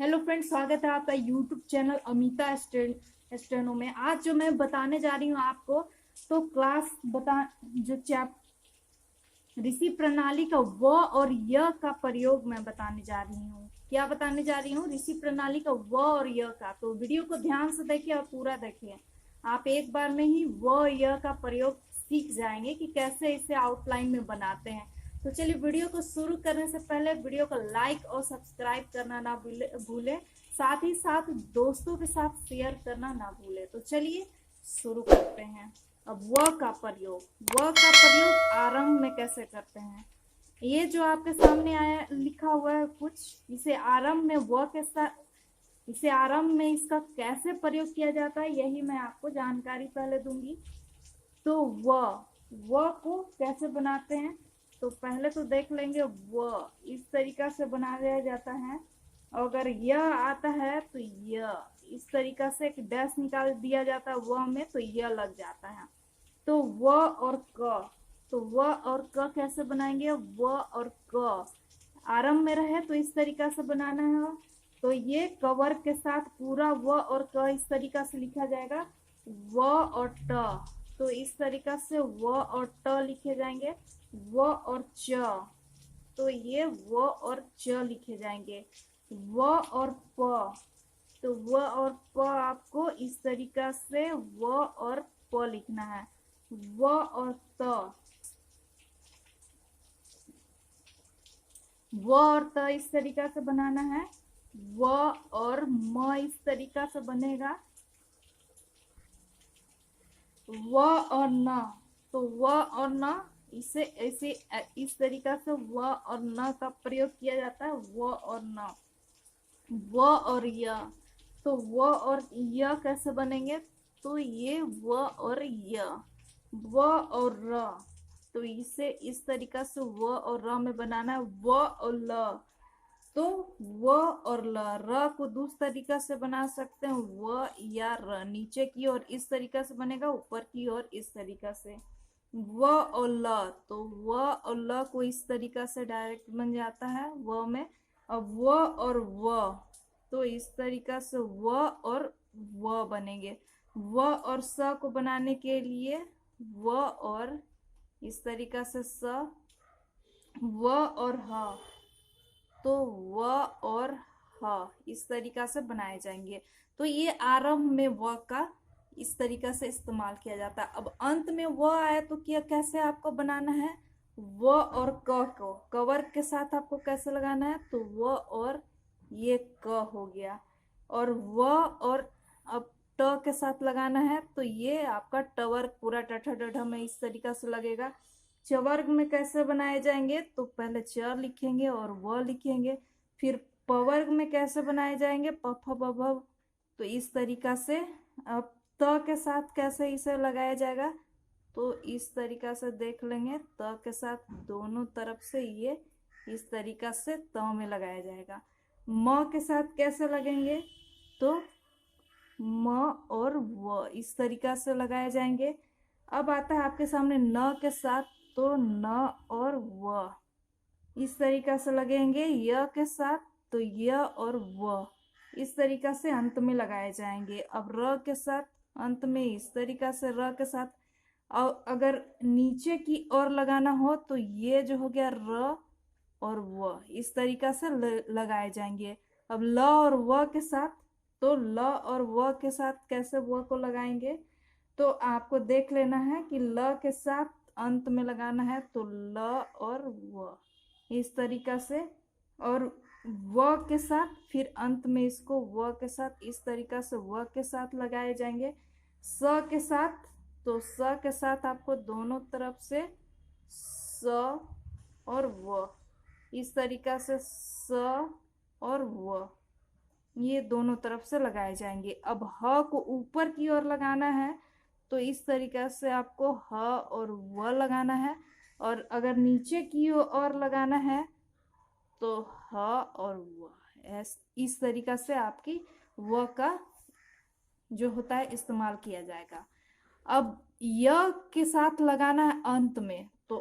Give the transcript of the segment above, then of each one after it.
Hello friends, स्वागत है आपका यूट्यूब चैनल अमिता स्टेनो में। आज जो मैं बताने जा रही हूँ आपको, तो क्लास बता जो चैप ऋषि प्रणाली का व और य का प्रयोग मैं बताने जा रही हूँ। क्या बताने जा रही हूँ? ऋषि प्रणाली का व और य का। तो वीडियो को ध्यान से देखिए और पूरा देखिए। आप एक बार में ही व य का प्रयोग सीख जाएंगे कि कैसे इसे आउटलाइन में बनाते हैं। तो चलिए, वीडियो को शुरू करने से पहले वीडियो को लाइक और सब्सक्राइब करना ना भूले, साथ ही साथ दोस्तों के साथ शेयर करना ना भूले। तो चलिए शुरू करते हैं। अब व का प्रयोग आरंभ में कैसे करते हैं? ये जो आपके सामने आया लिखा हुआ है कुछ, इसे आरंभ में व के साथ इसे आरंभ में इसका कैसे प्रयोग किया जाता है, यही मैं आपको जानकारी पहले दूंगी। तो व को कैसे बनाते हैं, तो पहले तो देख लेंगे। व इस तरीका से बनाया जाता है। अगर यह आता है तो यह इस तरीका से एक डैश निकाल दिया जाता है व में, तो यह लग जाता है। तो व और क, तो व और क कैसे बनाएंगे? व और क आरंभ में रहे तो इस तरीका से बनाना है। तो ये कवर के साथ पूरा व और क इस तरीका से लिखा जाएगा। व और ट, तो इस तरीका से व और ट लिखे जाएंगे। व और च, तो ये व और च लिखे जाएंगे। व और प, तो व और प आपको इस तरीका से व और प लिखना है। व और त, व और त इस तरीका से बनाना है। व और म इस तरीका से बनेगा। व और न, तो व और न इसे ऐसे इस तरीका से व और न का प्रयोग किया जाता है। व और न, व और य, तो व और य कैसे बनेंगे? तो ये व और य। व और र, तो इसे इस तरीका से व और र में बनाना है। व और ल, तो व और ल, र को दूसरे तरीका से बना सकते हैं। व या र नीचे की ओर इस तरीका से बनेगा, ऊपर की ओर इस तरीका से। व और ल, तो व और ल को इस तरीका से डायरेक्ट बन जाता है व में। अब व और व, तो इस तरीका से व और व बनेंगे। व और स को बनाने के लिए व और इस तरीका से स, व और ह, तो व और ह इस तरीका से बनाए जाएंगे। तो ये आरंभ में व का इस तरीका से इस्तेमाल किया जाता है। अब अंत में व आए तो क्या कैसे आपको बनाना है? व और क को कवर के साथ आपको कैसे लगाना है? तो व और ये क हो गया, और व और अब ट के साथ लगाना है, तो ये आपका टवर्ग पूरा टठा डठा में इस तरीका से लगेगा। चवर्ग में कैसे बनाए जाएंगे? तो पहले च लिखेंगे और व लिखेंगे। फिर पवर्ग में कैसे बनाए जाएंगे? पफ बभव, तो इस तरीका से। अब त के साथ कैसे इसे लगाया जाएगा? तो इस तरीका से देख लेंगे। त के साथ दोनों तरफ से ये इस तरीका से त में लगाया जाएगा। म के साथ कैसे लगेंगे? तो म और व इस तरीका से लगाए जाएंगे। अब आता है आपके सामने न के साथ, तो न और व इस तरीका से लगेंगे। य के साथ, तो य और व इस तरीका से अंत में लगाए जाएंगे। अब र के साथ अंत में इस तरीका से र के साथ। और अगर नीचे की ओर लगाना हो तो ये जो हो गया र और व इस तरीका से लगाए जाएंगे। अब ल और व के साथ, तो ल और व के साथ कैसे व को लगाएंगे? तो आपको देख लेना है कि ल के साथ अंत में लगाना है, तो ल और व इस तरीका से। और व के साथ फिर अंत में इसको व के साथ इस तरीका से व के साथ लगाए जाएंगे। स के साथ, तो स के साथ आपको दोनों तरफ से स और व इस तरीका से स और व ये दोनों तरफ से लगाए जाएंगे। अब ह को ऊपर की ओर लगाना है, तो इस तरीका से आपको ह और व लगाना है। और अगर नीचे की ओर लगाना है तो ह और व इस तरीका से आपकी व का जो होता है इस्तेमाल किया जाएगा। अब य के साथ लगाना है अंत में, तो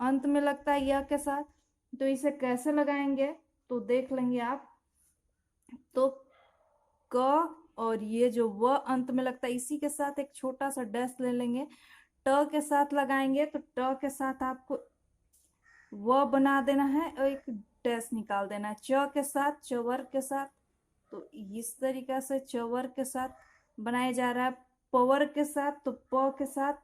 अंत में लगता है य के साथ, तो इसे कैसे लगाएंगे? तो देख लेंगे आप। तो क और ये जो व अंत में लगता है, इसी के साथ एक छोटा सा डैश ले लेंगे, ट के साथ लगाएंगे तो ट के साथ आपको व बना देना है और एक डैश निकाल देना है। च के साथ, चवर के साथ, तो इस तरीका से चवर के साथ बनाया जा रहा है। पवर के साथ तो प के साथ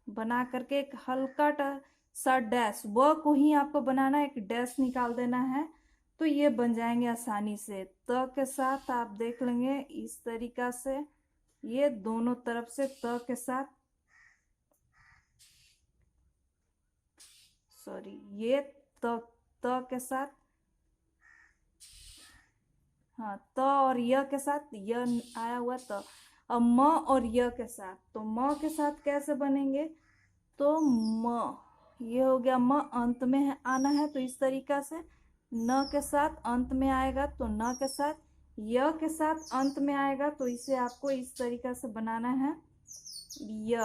बना करके एक हल्का सा डैश, व को ही आपको बनाना है, एक डैश निकाल देना है, तो ये बन जाएंगे आसानी से। त के साथ आप देख लेंगे इस तरीका से, ये दोनों तरफ से त के साथ, सॉरी, ये त के साथ, हाँ, त और य के साथ, य आया हुआ त। अब म और य के साथ, तो म के साथ कैसे बनेंगे, तो म, ये हो गया म, अंत में आना है तो इस तरीका से, न के साथ अंत में आएगा तो न के साथ, य के साथ अंत में आएगा तो इसे आपको इस तरीका से बनाना है य,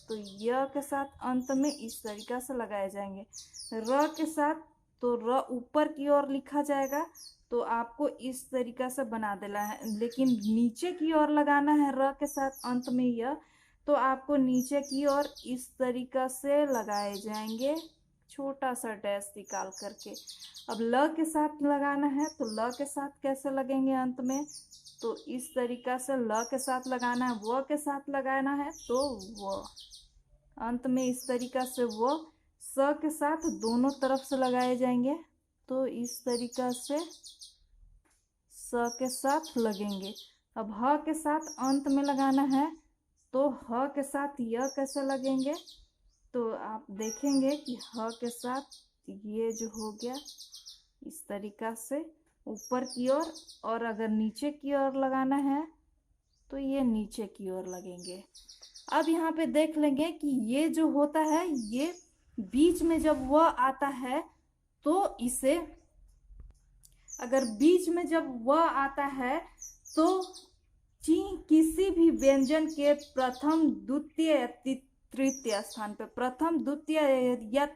तो य के साथ अंत में इस तरीका से लगाए जाएंगे। र के साथ तो र ऊपर की ओर लिखा जाएगा, तो आपको इस तरीका से बना देना है, लेकिन नीचे की ओर लगाना है र के साथ अंत में य, तो आपको नीचे की ओर इस तरीका से लगाए जाएंगे, छोटा सा डैश निकाल करके। अब ल के साथ लगाना है तो ल के साथ कैसे लगेंगे अंत में, तो इस तरीका से ल के साथ लगाना है, व के साथ लगाना है तो व, अंत में इस तरीका से व, स के साथ दोनों तरफ से लगाए जाएंगे, तो इस तरीका से स के साथ लगेंगे। अब ह के साथ अंत में लगाना है, तो ह के साथ य कैसे लगेंगे, तो आप देखेंगे कि ह के साथ ये जो हो गया इस तरीका से ऊपर की ओर, और अगर नीचे की ओर लगाना है तो ये नीचे की ओर लगेंगे। अब यहाँ पे देख लेंगे कि ये जो होता है, ये बीच में जब वह आता है तो इसे, अगर बीच में जब वह आता है तो किसी भी व्यंजन के प्रथम, द्वितीय या तृतीय स्थान पे, प्रथम, द्वितीय या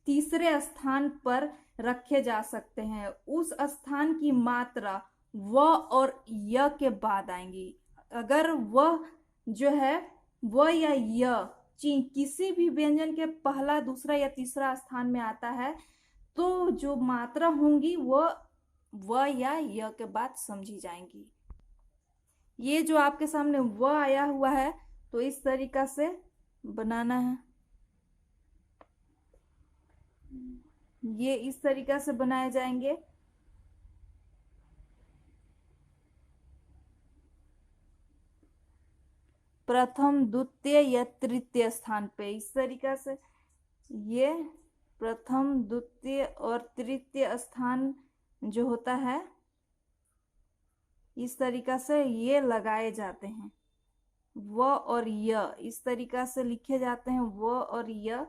तीसरे स्थान पर रखे जा सकते हैं। उस स्थान की मात्रा व और य के बाद आएंगी। अगर वह जो है व या य किसी भी व्यंजन के पहला, दूसरा या तीसरा स्थान में आता है, तो जो मात्रा होंगी वह व या य के बाद समझी जाएंगी। ये जो आपके सामने व आया हुआ है तो इस तरीका से बनाना है, ये इस तरीका से बनाए जाएंगे। प्रथम, द्वितीय या तृतीय स्थान पे इस तरीका से, ये प्रथम, द्वितीय और तृतीय स्थान जो होता है इस तरीका से ये लगाए जाते हैं, व और य इस तरीका से लिखे जाते हैं, व और य,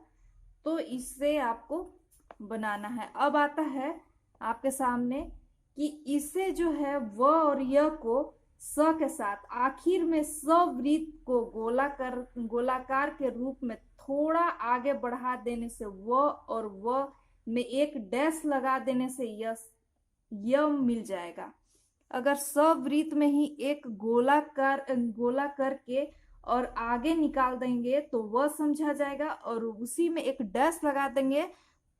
तो इससे आपको बनाना है। अब आता है आपके सामने कि इसे जो है व और य को स के साथ आखिर में सवृत्त को गोलाकार के रूप में थोड़ा आगे बढ़ा देने से, व और व में एक डैश लगा देने से य मिल जाएगा। अगर सवृत्त में ही एक गोला करके और आगे निकाल देंगे तो वह समझा जाएगा, और उसी में एक डैश लगा देंगे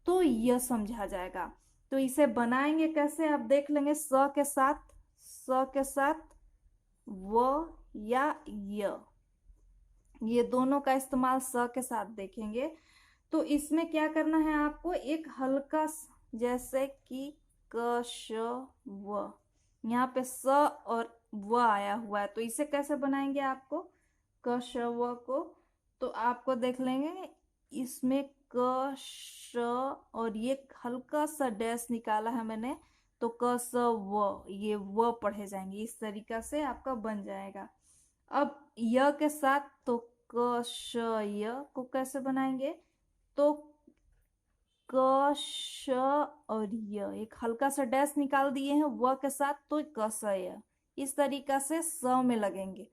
तो यह समझा जाएगा। तो इसे बनाएंगे कैसे आप देख लेंगे, स के साथ व या य, ये दोनों का इस्तेमाल स के साथ देखेंगे। तो इसमें क्या करना है आपको, एक हल्का जैसे कि क श व, यहाँ पे स और व आया हुआ है, तो इसे कैसे बनाएंगे आपको, क श व को, तो आपको देख लेंगे इसमें क श और ये हल्का सा डैश निकाला है मैंने, तो क स व, ये व पढ़े जाएंगे, इस तरीका से आपका बन जाएगा। अब य के साथ तो क श य को कैसे बनाएंगे, तो क श और य, एक हल्का सा डैश निकाल दिए हैं व के साथ, तो क स य इस तरीका से स में लगेंगे।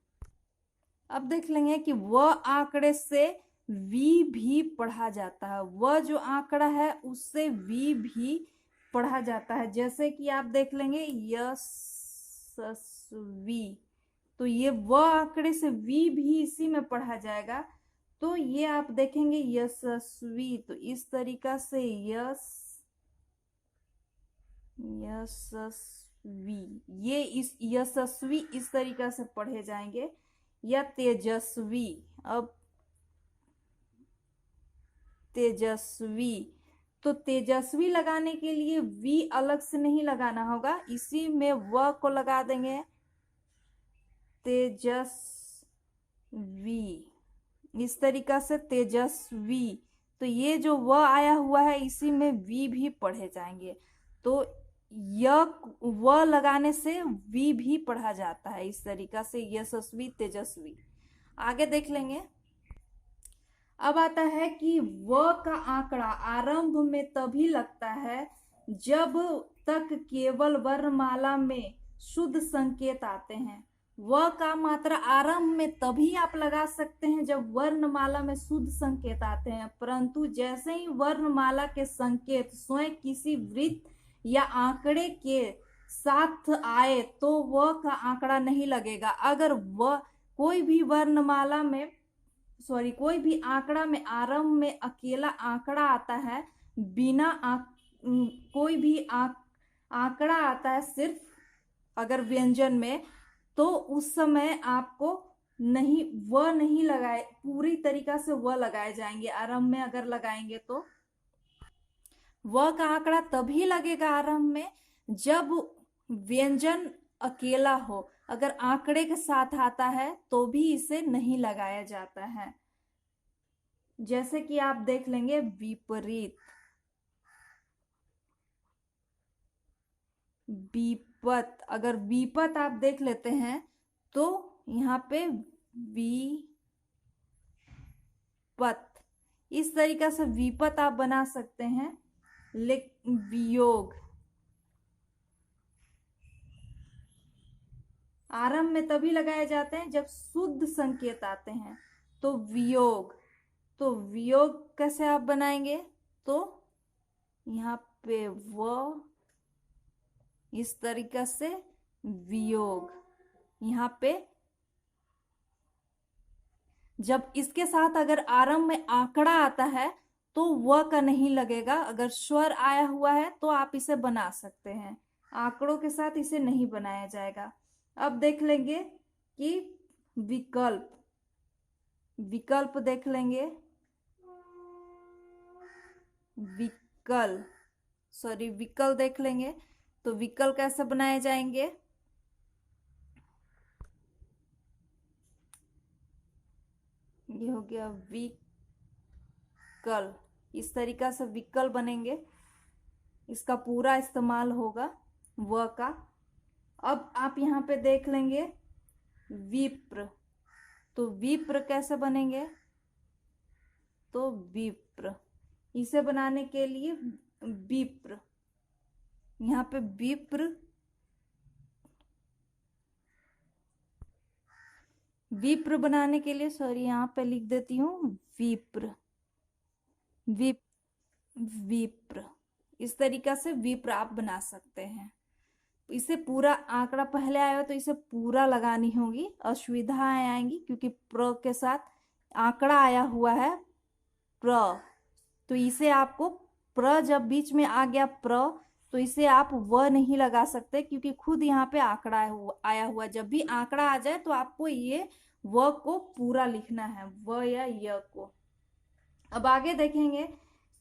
अब देख लेंगे कि व आंकड़े से वी भी पढ़ा जाता है, व जो आंकड़ा है उससे वी भी पढ़ा जाता है। जैसे कि आप देख लेंगे यशस्वी, तो ये व आंकड़े से वी भी इसी में पढ़ा जाएगा। तो ये आप देखेंगे यशस्वी, तो इस तरीका से यशस्वी, ये इस यशस्वी इस तरीका से पढ़े जाएंगे, या तेजस्वी। अब तेजस्वी, तो तेजस्वी लगाने के लिए वी अलग से नहीं लगाना होगा, इसी में व को लगा देंगे, तेजस्वी, इस तरीका से तेजस्वी। तो ये जो व आया हुआ है इसी में वी भी पढ़े जाएंगे। तो य व लगाने से वी भी पढ़ा जाता है, इस तरीका से यशस्वी तेजस्वी। आगे देख लेंगे। अब आता है कि व का आंकड़ा आरंभ में तभी लगता है जब तक केवल वर्णमाला में शुद्ध संकेत आते हैं। व का मात्रा आरंभ में तभी आप लगा सकते हैं जब वर्णमाला में शुद्ध संकेत आते हैं, परंतु जैसे ही वर्णमाला के संकेत स्वयं किसी वृत्त या आंकड़े के साथ आए तो व का आंकड़ा नहीं लगेगा। अगर व कोई भी वर्णमाला में कोई भी आंकड़ा में आरंभ में अकेला आंकड़ा आता है, बिना कोई भी आंकड़ा आता है सिर्फ अगर व्यंजन में, तो उस समय आपको नहीं लगाए, पूरी तरीका से व लगाए जाएंगे। आरंभ में अगर लगाएंगे तो व का आंकड़ा तभी लगेगा आरंभ में जब व्यंजन अकेला हो। अगर आंकड़े के साथ आता है तो भी इसे नहीं लगाया जाता है। जैसे कि आप देख लेंगे विपरीत, विपत, अगर विपत आप देख लेते हैं तो यहाँ पे विपत, इस तरीका से विपत आप बना सकते हैं। वियोग आरंभ में तभी लगाए जाते हैं जब शुद्ध संकेत आते हैं। तो वियोग, तो वियोग कैसे आप बनाएंगे, तो यहाँ पे व, इस तरीका से वियोग, यहाँ पे जब इसके साथ अगर आरंभ में आंकड़ा आता है तो व का नहीं लगेगा। अगर स्वर आया हुआ है तो आप इसे बना सकते हैं, आंकड़ों के साथ इसे नहीं बनाया जाएगा। अब देख लेंगे कि विकल्प, विकल्प देख लेंगे, विकल्प देख लेंगे। तो विकल्प कैसे बनाए जाएंगे, ये हो गया विकल्प, इस तरीका से विकल्प बनेंगे, इसका पूरा इस्तेमाल होगा व का। अब आप यहाँ पे देख लेंगे विप्र, तो विप्र कैसे बनेंगे, तो विप्र, इसे बनाने के लिए विप्र, यहाँ पे विप्र, विप्र बनाने के लिए यहाँ पे लिख देती हूँ विप्र, विप्र, इस तरीका से विप्र आप बना सकते हैं। इसे पूरा आंकड़ा पहले आया तो इसे पूरा लगानी होगी, असुविधाएं आएंगी क्योंकि प्र के साथ आंकड़ा आया हुआ है प्र, तो इसे आपको प्र जब बीच में आ गया प्र, तो इसे आप व नहीं लगा सकते क्योंकि खुद यहाँ पे आंकड़ा आया हुआ। जब भी आंकड़ा आ जाए तो आपको ये व को पूरा लिखना है, व या य को। अब आगे देखेंगे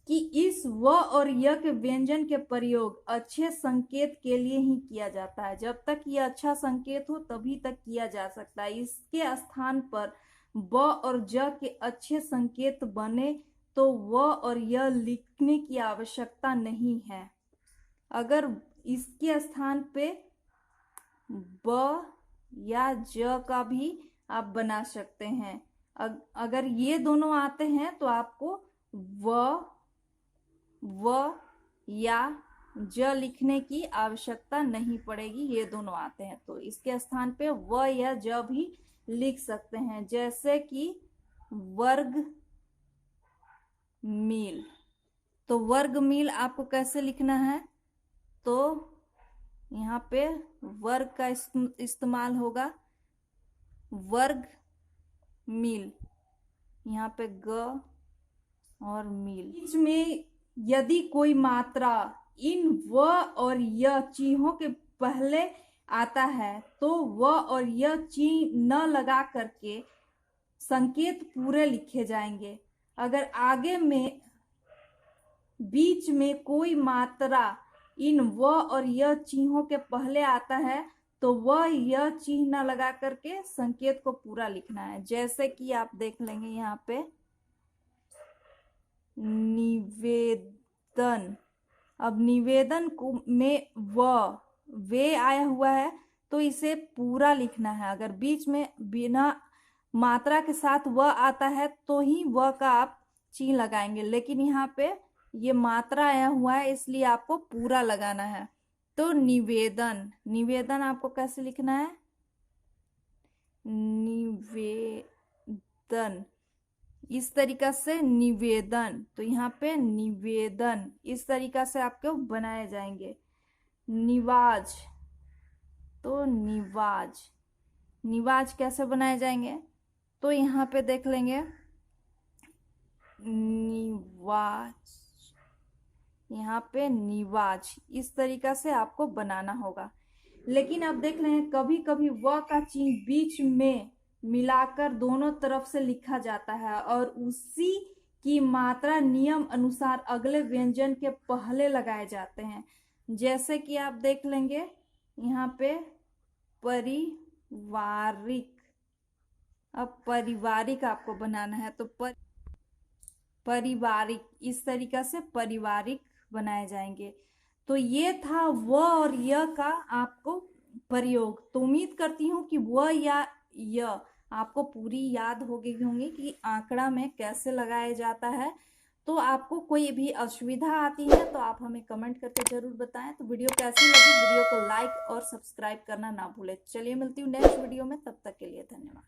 कि इस व और य के व्यंजन के प्रयोग अच्छे संकेत के लिए ही किया जाता है। जब तक ये अच्छा संकेत हो तभी तक किया जा सकता है। इसके स्थान पर ब और ज के अच्छे संकेत बने तो व और य लिखने की आवश्यकता नहीं है। अगर इसके स्थान पे ब या ज का भी आप बना सकते हैं। अगर ये दोनों आते हैं तो आपको व या ज लिखने की आवश्यकता नहीं पड़ेगी, ये दोनों आते हैं तो इसके स्थान पे व या ज भी लिख सकते हैं। जैसे कि वर्ग मील, तो वर्ग मील आपको कैसे लिखना है, तो यहाँ पे वर्ग का इस्तेमाल होगा, वर्ग मील, यहाँ पे ग और मील। बीच में यदि कोई मात्रा इन व और य चिन्हों के पहले आता है तो व और य चिन्ह न लगा करके संकेत पूरे लिखे जाएंगे। अगर आगे में बीच में कोई मात्रा इन व और य चिन्हों के पहले आता है तो वह यह चिन्ह न लगा करके संकेत को पूरा लिखना है। जैसे कि आप देख लेंगे यहाँ पे निवेदन। अब निवेदन को में वे आया हुआ है तो इसे पूरा लिखना है। अगर बीच में बिना मात्रा के साथ व आता है तो ही व का आप चिन्ह लगाएंगे, लेकिन यहाँ पे ये मात्रा आया हुआ है इसलिए आपको पूरा लगाना है। तो निवेदन, निवेदन आपको कैसे लिखना है, निवेदन, इस तरीका से निवेदन। तो यहाँ पे निवेदन इस तरीका से आपको बनाए जाएंगे। निवाज, तो निवाज, निवाज कैसे बनाए जाएंगे, तो यहाँ पे देख लेंगे निवाज, यहाँ पे निवाज, इस तरीका से आपको बनाना होगा। लेकिन अब देख रहे हैं कभी कभी व का चिन्ह बीच में मिलाकर दोनों तरफ से लिखा जाता है और उसी की मात्रा नियम अनुसार अगले व्यंजन के पहले लगाए जाते हैं। जैसे कि आप देख लेंगे यहाँ पे पारिवारिक, अब पारिवारिक आपको बनाना है तो पारिवारिक, इस तरीका से पारिवारिक बनाए जाएंगे। तो ये था व और य का आपको प्रयोग। तो उम्मीद करती हूँ कि व या य आपको पूरी याद हो गई होंगी कि आंकड़ा में कैसे लगाया जाता है। तो आपको कोई भी असुविधा आती है तो आप हमें कमेंट करके जरूर बताएं। तो वीडियो कैसी लगी, वीडियो को लाइक और सब्सक्राइब करना ना भूलें। चलिए मिलती हूँ नेक्स्ट वीडियो में, तब तक के लिए धन्यवाद।